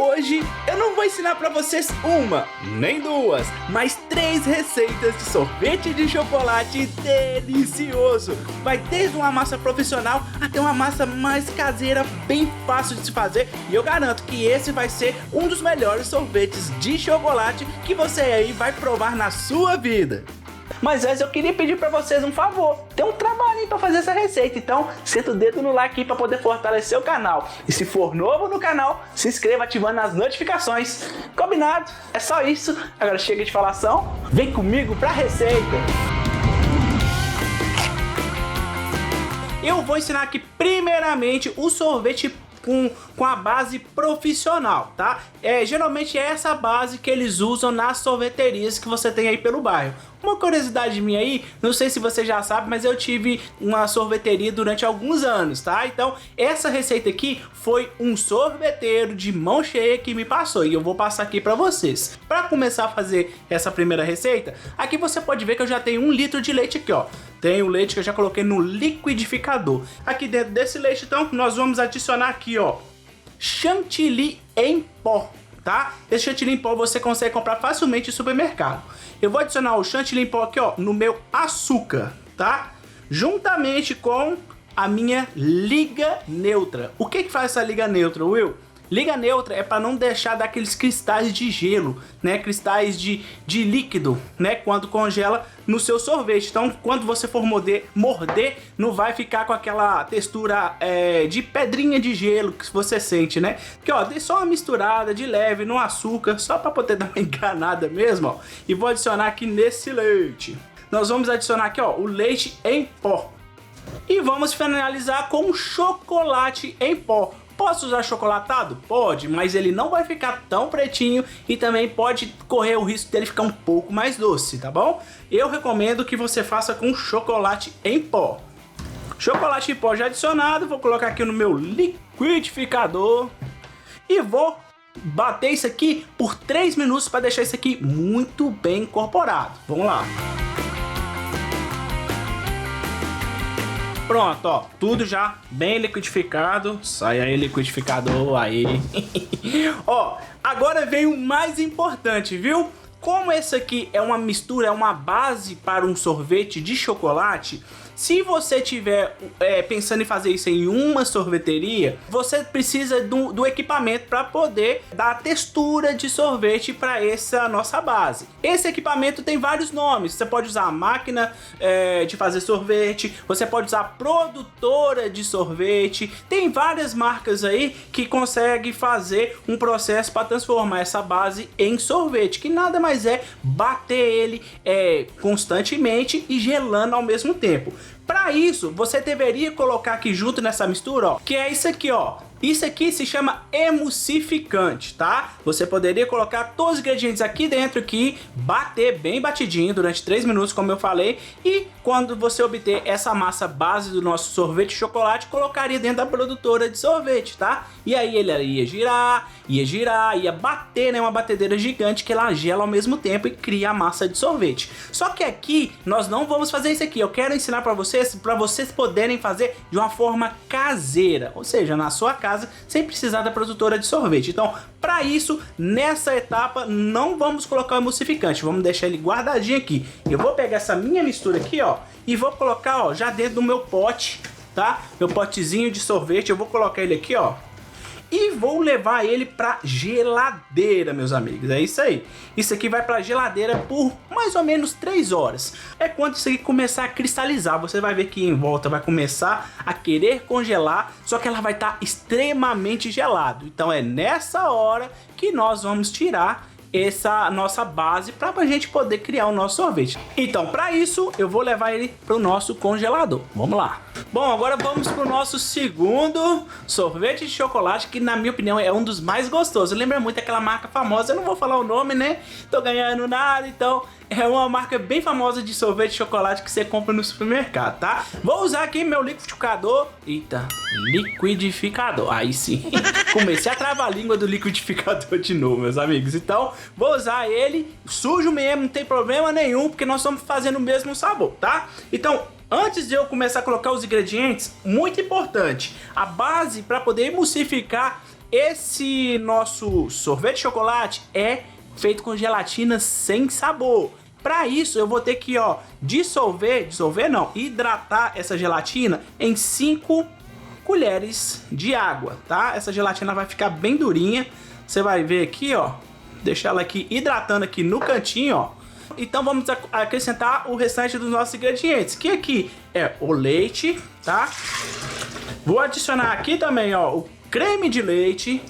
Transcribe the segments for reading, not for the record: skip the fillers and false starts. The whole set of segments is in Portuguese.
Hoje eu não vou ensinar pra vocês uma, nem duas, mas 3 receitas de sorvete de chocolate delicioso. Vai desde uma massa profissional até uma massa mais caseira, bem fácil de se fazer. E eu garanto que esse vai ser um dos melhores sorvetes de chocolate que você aí vai provar na sua vida. Mas antes eu queria pedir pra vocês um favor. Tem um trabalhinho pra fazer essa receita, então senta o dedo no like aqui pra poder fortalecer o canal. E se for novo no canal, se inscreva ativando as notificações. Combinado? É só isso. Agora chega de falação, vem comigo pra receita. Eu vou ensinar aqui primeiramente o sorvete com a base profissional, tá? Geralmente é essa base que eles usam nas sorveterias que você tem aí pelo bairro. Uma curiosidade minha aí, não sei se você já sabe, mas eu tive uma sorveteria durante alguns anos, tá? Então, essa receita aqui foi um sorveteiro de mão cheia que me passou e eu vou passar aqui pra vocês. Pra começar a fazer essa primeira receita, aqui você pode ver que eu já tenho 1 litro de leite aqui, ó. Tem o leite que eu já coloquei no liquidificador. Aqui dentro desse leite, então, nós vamos adicionar aqui, ó, chantilly em pó, tá? Esse chantilly em pó você consegue comprar facilmente no supermercado. Eu vou adicionar o chantilly em pó aqui, ó, no meu açúcar, tá? Juntamente com a minha liga neutra. O que faz essa liga neutra, Will? Liga neutra é para não deixar daqueles cristais de gelo, né? Cristais de líquido, né? Quando congela no seu sorvete. Então, quando você for morder, não vai ficar com aquela textura de pedrinha de gelo que você sente, né? Porque, ó, dei só uma misturada de leve no açúcar, só para poder dar uma enganada mesmo, ó. E vou adicionar aqui nesse leite. Nós vamos adicionar aqui, ó, o leite em pó. E vamos finalizar com chocolate em pó. Posso usar chocolatado? Pode, mas ele não vai ficar tão pretinho e também pode correr o risco dele ficar um pouco mais doce, tá bom? Eu recomendo que você faça com chocolate em pó. Chocolate em pó já adicionado, vou colocar aqui no meu liquidificador e vou bater isso aqui por 3 minutos para deixar isso aqui muito bem incorporado. Vamos lá. Pronto, ó, tudo já bem liquidificado. Sai aí, liquidificador, aí. Ó, agora vem o mais importante, viu? Como essa aqui é uma mistura, é uma base para um sorvete de chocolate, se você tiver pensando em fazer isso em uma sorveteria, você precisa do equipamento para poder dar a textura de sorvete para essa nossa base. Esse equipamento tem vários nomes. Você pode usar a máquina de fazer sorvete, você pode usar a produtora de sorvete. Tem várias marcas aí que conseguem fazer um processo para transformar essa base em sorvete, que nada mais é bater ele constantemente e gelando ao mesmo tempo. Para isso, você deveria colocar aqui junto nessa mistura, ó, que é isso aqui, ó. Isso aqui se chama emulsificante, tá? Você poderia colocar todos os ingredientes aqui dentro, aqui, bater bem batidinho durante 3 minutos, como eu falei. E quando você obter essa massa base do nosso sorvete de chocolate, colocaria dentro da produtora de sorvete, tá? E aí ele ia girar, ia bater, né? Uma batedeira gigante que ela gela ao mesmo tempo e cria a massa de sorvete. Só que aqui nós não vamos fazer isso aqui. Eu quero ensinar para vocês poderem fazer de uma forma caseira, ou seja, na sua casa, sem precisar da produtora de sorvete. Então, para isso, nessa etapa, não vamos colocar o emulsificante, vamos deixar ele guardadinho aqui. Eu vou pegar essa minha mistura aqui, ó, e vou colocar, ó, já dentro do meu pote, tá? Meu potezinho de sorvete, eu vou colocar ele aqui, ó, e vou levar ele pra geladeira, meus amigos. É isso aí. Isso aqui vai pra geladeira por mais ou menos 3 horas. É quando isso aqui começar a cristalizar. Você vai ver que em volta vai começar a querer congelar, só que ela vai estar extremamente gelado. Então é nessa hora que nós vamos tirar essa nossa base para a gente poder criar o nosso sorvete. Então, para isso, eu vou levar ele para o nosso congelador. Vamos lá. Bom, agora vamos para o nosso segundo sorvete de chocolate, que na minha opinião é um dos mais gostosos. Lembra muito aquela marca famosa, eu não vou falar o nome, né? Tô ganhando nada, então é uma marca bem famosa de sorvete de chocolate que você compra no supermercado, tá? Vou usar aqui meu liquidificador. Eita, liquidificador. Aí sim. Comecei a travar a língua do liquidificador de novo, meus amigos. Então, vou usar ele sujo mesmo, não tem problema nenhum, porque nós estamos fazendo o mesmo sabor, tá? Então, antes de eu começar a colocar os ingredientes, muito importante, a base para poder emulsificar esse nosso sorvete de chocolate é feito com gelatina sem sabor. Para isso eu vou ter que, ó, hidratar essa gelatina em 5 colheres de água, tá? Essa gelatina vai ficar bem durinha. Você vai ver aqui, ó, deixar ela aqui hidratando aqui no cantinho, ó. Então vamos acrescentar o restante dos nossos ingredientes, que aqui é o leite, tá? Vou adicionar aqui também, ó, o creme de leite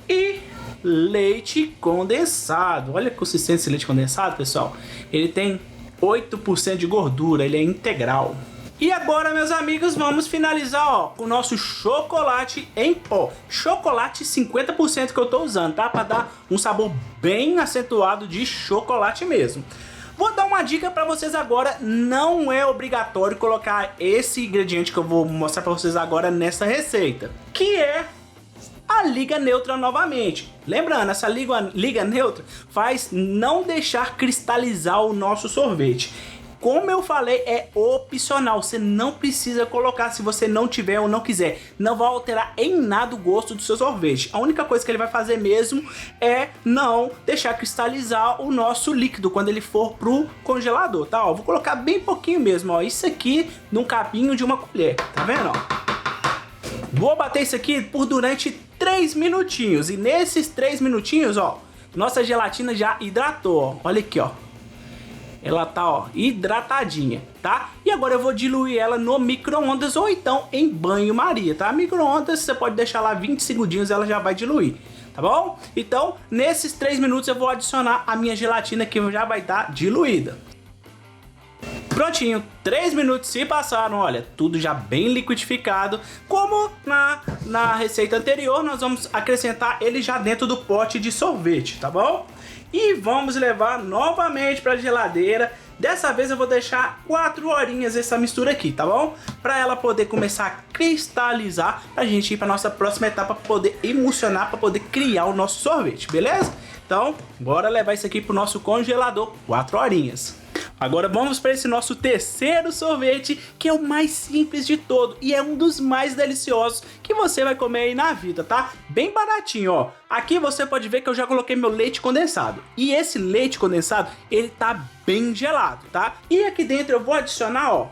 e leite condensado. Olha a consistência desse leite condensado, pessoal. Ele tem 8% de gordura, ele é integral. E agora, meus amigos, vamos finalizar, ó, com o nosso chocolate em pó. Chocolate 50% que eu tô usando, tá? Para dar um sabor bem acentuado de chocolate mesmo. Vou dar uma dica para vocês agora, não é obrigatório colocar esse ingrediente que eu vou mostrar para vocês agora nessa receita, que é a liga neutra novamente. Lembrando, essa liga neutra faz não deixar cristalizar o nosso sorvete. Como eu falei, é opcional, você não precisa colocar se você não tiver ou não quiser. Não vai alterar em nada o gosto do seu sorvete. A única coisa que ele vai fazer mesmo é não deixar cristalizar o nosso líquido quando ele for pro congelador, tá? Ó, vou colocar bem pouquinho mesmo, ó, isso aqui num capinho de uma colher, tá vendo, ó? Vou bater isso aqui por durante 3 minutinhos. E nesses 3 minutinhos, ó, nossa gelatina já hidratou, ó. Olha aqui, ó. Ela tá, ó, hidratadinha, tá? E agora eu vou diluir ela no micro-ondas ou então em banho-maria, tá? Micro-ondas você pode deixar lá 20 segundinhos, ela já vai diluir, tá bom? Então, nesses 3 minutos eu vou adicionar a minha gelatina que já vai estar diluída. Prontinho, 3 minutos se passaram, olha, tudo já bem liquidificado. Como na receita anterior, nós vamos acrescentar ele já dentro do pote de sorvete, tá bom? E vamos levar novamente para a geladeira. Dessa vez eu vou deixar 4 horinhas essa mistura aqui, tá bom? Para ela poder começar a cristalizar, pra gente ir para nossa próxima etapa, para poder emulsionar, para poder criar o nosso sorvete, beleza? Então, bora levar isso aqui pro nosso congelador, 4 horinhas. Agora vamos para esse nosso terceiro sorvete, que é o mais simples de todo e é um dos mais deliciosos que você vai comer aí na vida, tá? Bem baratinho, ó. Aqui você pode ver que eu já coloquei meu leite condensado. E esse leite condensado, ele tá bem gelado, tá? E aqui dentro eu vou adicionar, ó,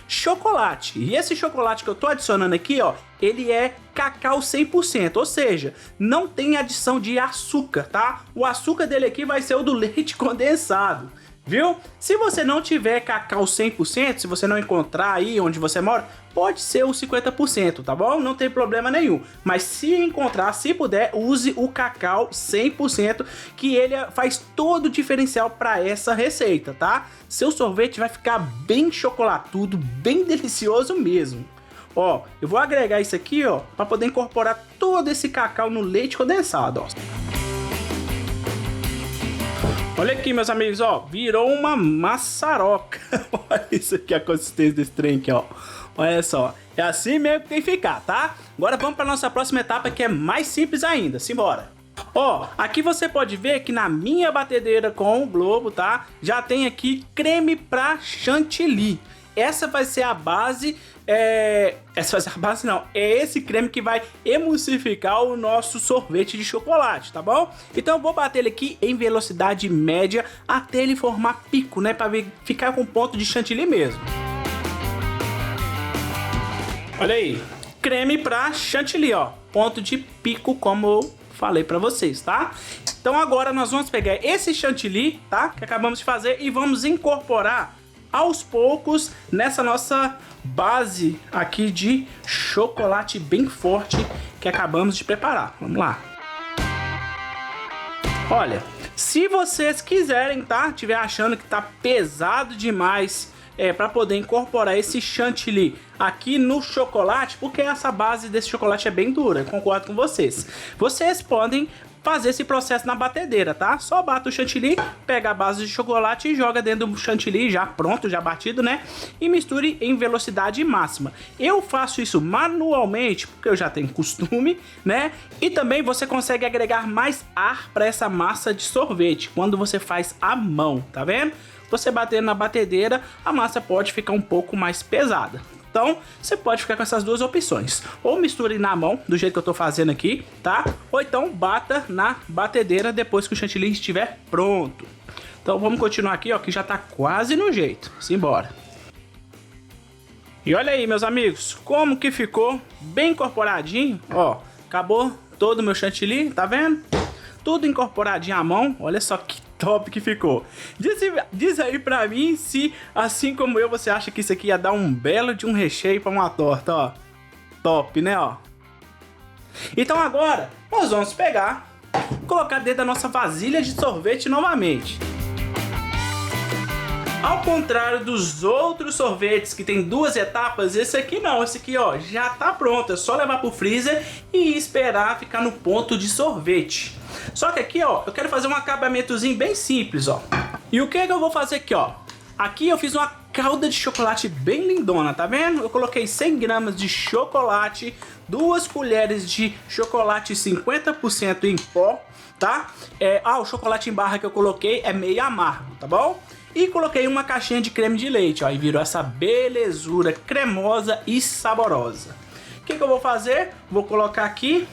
chocolate. E esse chocolate que eu tô adicionando aqui, ó, ele é cacau 100%, ou seja, não tem adição de açúcar, tá? O açúcar dele aqui vai ser o do leite condensado. Viu? Se você não tiver cacau 100%, se você não encontrar aí onde você mora, pode ser o 50%, tá bom? Não tem problema nenhum. Mas se encontrar, se puder, use o cacau 100%, que ele faz todo o diferencial para essa receita, tá? Seu sorvete vai ficar bem chocolatudo, bem delicioso mesmo. Ó, eu vou agregar isso aqui, ó, para poder incorporar todo esse cacau no leite condensado, ó. Olha aqui, meus amigos, ó, virou uma maçaroca. Olha isso aqui, a consistência desse trem aqui, ó. Olha só, é assim mesmo que tem que ficar, tá? Agora vamos para nossa próxima etapa, que é mais simples ainda. Simbora. Ó, aqui você pode ver que na minha batedeira com o globo, tá? Já tem aqui creme pra chantilly. Essa vai ser a base, essa vai ser a base não, é esse creme que vai emulsificar o nosso sorvete de chocolate, tá bom? Então eu vou bater ele aqui em velocidade média até ele formar pico, né, para ficar com ponto de chantilly mesmo. Olha aí, creme pra chantilly, ó, ponto de pico como eu falei pra vocês, tá? Então agora nós vamos pegar esse chantilly, tá, que acabamos de fazer e vamos incorporar aos poucos nessa nossa base aqui de chocolate bem forte que acabamos de preparar. Vamos lá. Olha, se vocês quiserem, tá? Tiver achando que tá pesado demais para poder incorporar esse chantilly aqui no chocolate, porque essa base desse chocolate é bem dura, eu concordo com vocês. Vocês podem fazer esse processo na batedeira, tá? Só bate o chantilly, pega a base de chocolate e joga dentro do chantilly já pronto, já batido, né? E misture em velocidade máxima. Eu faço isso manualmente, porque eu já tenho costume, né? E também você consegue agregar mais ar para essa massa de sorvete quando você faz à mão, tá vendo? Você batendo na batedeira, a massa pode ficar um pouco mais pesada. Então, você pode ficar com essas duas opções. Ou misture na mão, do jeito que eu tô fazendo aqui, tá? Ou então bata na batedeira depois que o chantilly estiver pronto. Então, vamos continuar aqui, ó, que já tá quase no jeito. Simbora. E olha aí, meus amigos, como que ficou bem incorporadinho, ó. Acabou todo o meu chantilly, tá vendo? Tudo incorporadinho à mão, olha só que top que ficou. Diz aí pra mim se, assim como eu, você acha que isso aqui ia dar um belo de um recheio pra uma torta, ó. Top, né, ó. Então agora, nós vamos pegar, colocar dentro da nossa vasilha de sorvete novamente. Ao contrário dos outros sorvetes que tem duas etapas, esse aqui não, esse aqui ó, já tá pronto, é só levar pro freezer e esperar ficar no ponto de sorvete. Só que aqui ó, eu quero fazer um acabamentozinho bem simples ó. E o que é que eu vou fazer aqui ó? Aqui eu fiz uma calda de chocolate bem lindona, tá vendo? Eu coloquei 100 gramas de chocolate, 2 colheres de chocolate 50% em pó, tá? O chocolate em barra que eu coloquei é meio amargo, tá bom? E coloquei uma caixinha de creme de leite, ó, e virou essa belezura cremosa e saborosa. O que eu vou fazer? Vou colocar aqui,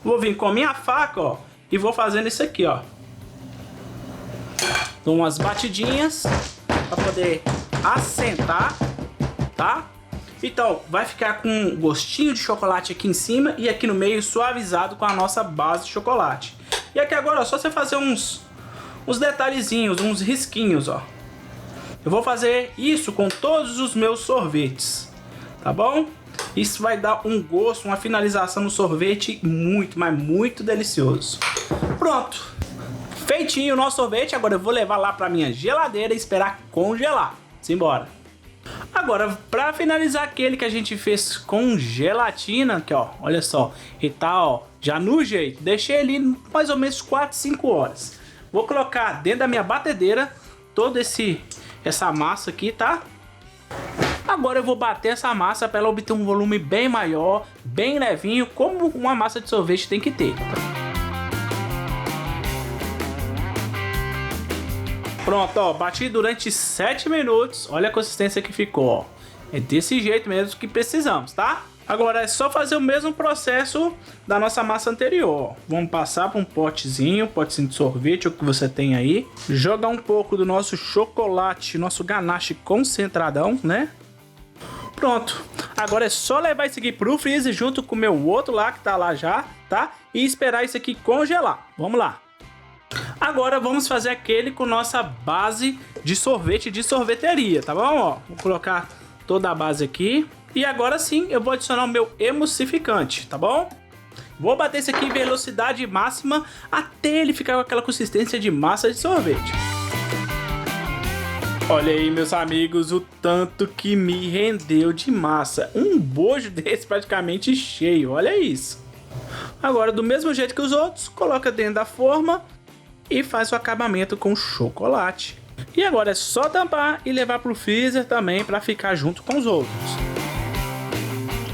vou vir com a minha faca, ó, e vou fazendo isso aqui, ó. Dou umas batidinhas para poder assentar, tá? Então, vai ficar com um gostinho de chocolate aqui em cima e aqui no meio suavizado com a nossa base de chocolate. E aqui agora, ó, só você fazer uns detalhezinhos, uns risquinhos, ó. Eu vou fazer isso com todos os meus sorvetes, tá bom? Isso vai dar um gosto, uma finalização no sorvete muito, mas muito delicioso. Pronto, feitinho o nosso sorvete. Agora eu vou levar lá pra minha geladeira e esperar congelar. Simbora. Agora, para finalizar aquele que a gente fez com gelatina, aqui ó, olha só, e tá ó, já no jeito, deixei ele mais ou menos 4, 5 horas. Vou colocar dentro da minha batedeira toda essa massa aqui, tá? Agora eu vou bater essa massa para ela obter um volume bem maior, bem levinho, como uma massa de sorvete tem que ter. Pronto, ó, bati durante 7 minutos, olha a consistência que ficou, ó. É desse jeito mesmo que precisamos, tá? Agora é só fazer o mesmo processo da nossa massa anterior. Vamos passar para um potezinho de sorvete, o que você tem aí. Jogar um pouco do nosso chocolate, nosso ganache concentradão, né? Pronto. Agora é só levar isso aqui pro freezer junto com o meu outro lá que tá lá já, tá? E esperar isso aqui congelar. Vamos lá. Agora vamos fazer aquele com nossa base de sorvete de sorveteria, tá bom? Ó, vou colocar toda a base aqui. E agora sim, eu vou adicionar o meu emulsificante, tá bom? Vou bater esse aqui em velocidade máxima até ele ficar com aquela consistência de massa de sorvete. Olha aí, meus amigos, o tanto que me rendeu de massa. Um bojo desse praticamente cheio, olha isso. Agora, do mesmo jeito que os outros, coloca dentro da forma e faz o acabamento com chocolate. E agora é só tampar e levar pro freezer também para ficar junto com os outros.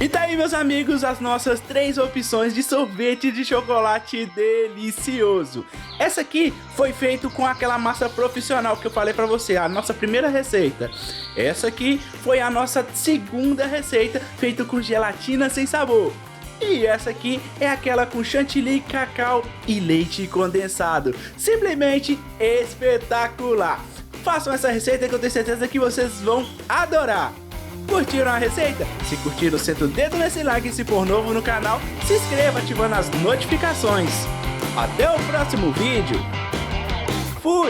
E tá aí, meus amigos, as nossas 3 opções de sorvete de chocolate delicioso. Essa aqui foi feita com aquela massa profissional que eu falei pra você, a nossa primeira receita. Essa aqui foi a nossa segunda receita, feita com gelatina sem sabor. E essa aqui é aquela com chantilly, cacau e leite condensado. Simplesmente espetacular. Façam essa receita que eu tenho certeza que vocês vão adorar. Curtiram a receita? Se curtiram, senta o dedo nesse like e se for novo no canal, se inscreva ativando as notificações. Até o próximo vídeo. Fui!